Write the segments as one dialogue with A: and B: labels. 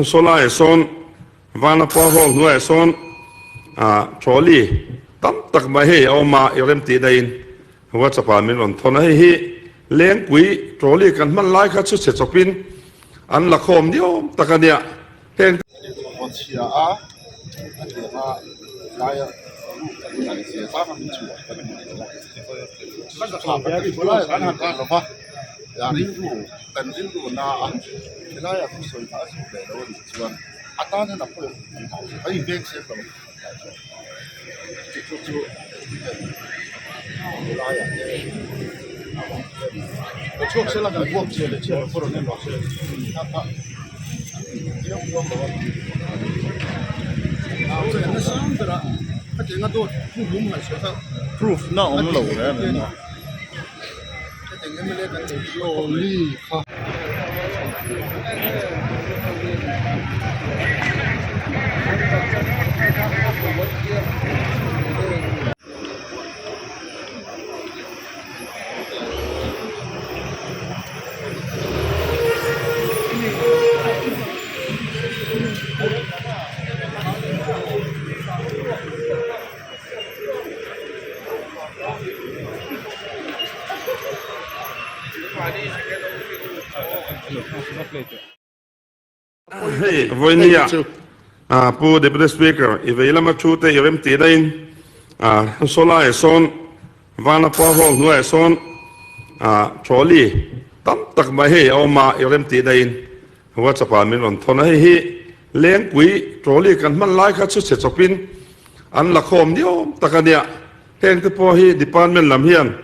A: โซล่าโซนวานาพอห้องด้วยโซนทรอลี่ตั้มตักมาให้เอามาเอเรมตีได้ยินว่าจะพามิลอนทนให้เลี้ยงกุยทรอลี่กันมันไล่ขัดสุดเสร็จจบปินอันละคมเดียวตะกันเนี่ยเพ่ง
B: 我吃啊，而且他来呀，那些啥他们吃，那个差别的不来，看看看了吧，呀，印度，但印度那啊，现在呀，不属于他是来了，我就说，啊，当然那不能很好，还有别些什么，就来呀，我确实那个我不接的，接了不能那个，他。
C: proof 那我们楼的嘛。
B: 有利哈。
A: Hey, Voinia, po Deputy Speaker, iveila machute irem tidain, sola son, vana po hong nuai son, trolley, tam tak ma hey au ma irem tidain, what a milon tona he, len kui, trolley kan man lai khat su se chopin, an la khom dio takania, heng te po hi department lam hian,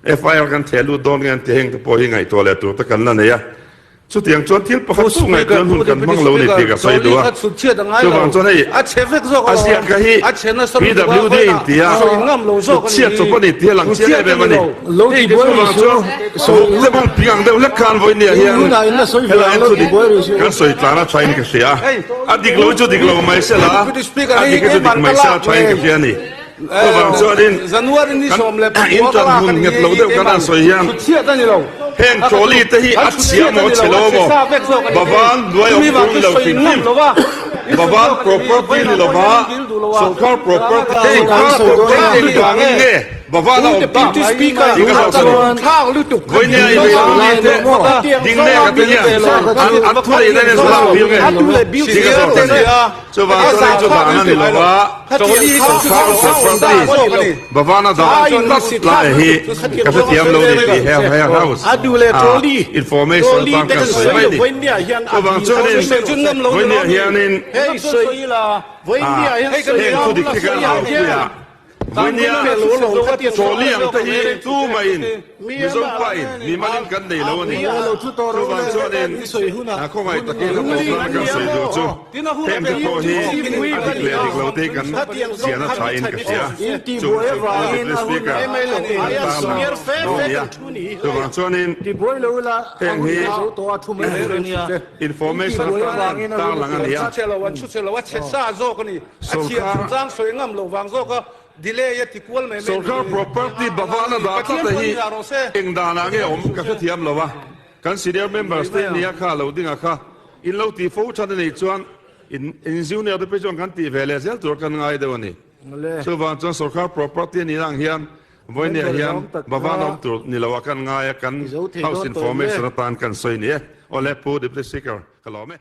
A: FIR kan thelu don ngan te heng te po hi ngai to le tu takan la ne ya. สุดที่จวนที่ประคับสุงไงเดินหุ่นกันมั่งเราในที่กับใส่ตัวช่วงจวนให้อาเซียนกับฮีพีดับลิวดีอินเดียเชียร์จบวันนี้ที่หลังเชียร์แบบนี้ช่วงจวนสูงเรื่องปีกังเดียวเล็กการไว้เนี่ยเฮียเฮลัยสุดที่กันสวยตาหน้าชายนี่ก็เสียอดีตเราจุดที่เราไม่เสียละอดีตก็จุดที่ไม่เสียชายนี่ก็เสียนี่ช่วงจวนนี้อินจันหุ่นเงี้ยเราเดียวกันน่าสวยยังเฮงโจลีแต่ที่อัดเสียหมดเชลโมบ้านด้วยองค์เราฟิลิปบ้าน property นี่เราบ้าสงคราม property ที่กลางนี่บ้านเราตั้งที่ก็เราข้าวลุตุกวันนี้เราดิ้งเล่กันเนี่ยอันทุเรศเนี่ยสลายบิลเงี้ยที่ก็เราเนี่ยช่วงบ้านช่วงบ้านนี่เราบ้าโจลีสงคราม property บ้านเราตั้งหลายที่ก็จะเตรียมเราในที่ house information ต่างกันสวยไหมนี่ก็บางช่วงนี้วันนี้เฮียนินเฮงทุดิที่กันเอาคุยวันนี้โจลี่ยังที่ตู้ไม่อินมีส่งไปมีมันกันได้แล้วนี่ก็บางช่วงนี้คงไม่ตะเกียบตัวกันสวยดูจู่เฮงที่พอที่อดีตเลยที่เราเตะกันเสียนัดชายอินกับเสียจู่เป็นสปีกเกอร์ตามมาเนี่ยก็บางช่วงนี้เฮงที่อินโฟเมชั่นต่างหลังอันนี้
D: เชื่อเราวันชุดเชื่อเราว่าเช็ดซาโซกันนี่อาชีพจ้างสวยงามเราวางโซก็ดีเลยที่ควรไม่
A: Social property บ้านเราได้ตั้งแต่ที่เองด่านักเอ๋อมก็เทียมเราวะกัน senior members เนี่ยข้าเราดิ้งข้าอินเราตีฟูชันในจวนอินซิวเนี่ยได้ไปจวนกันตีเวลเซลตัวกันง่ายเดี๋ยวนี้ส่วนจวน social property นี่ร่างเฮียนวันนี้เฮียนบ้านเราตัวนี่เราว่ากันง่ายกัน house information ต่างกันสวยเนี่ยโอเล่พูดดิบลิสิกเกอร์ก็หล่อไหม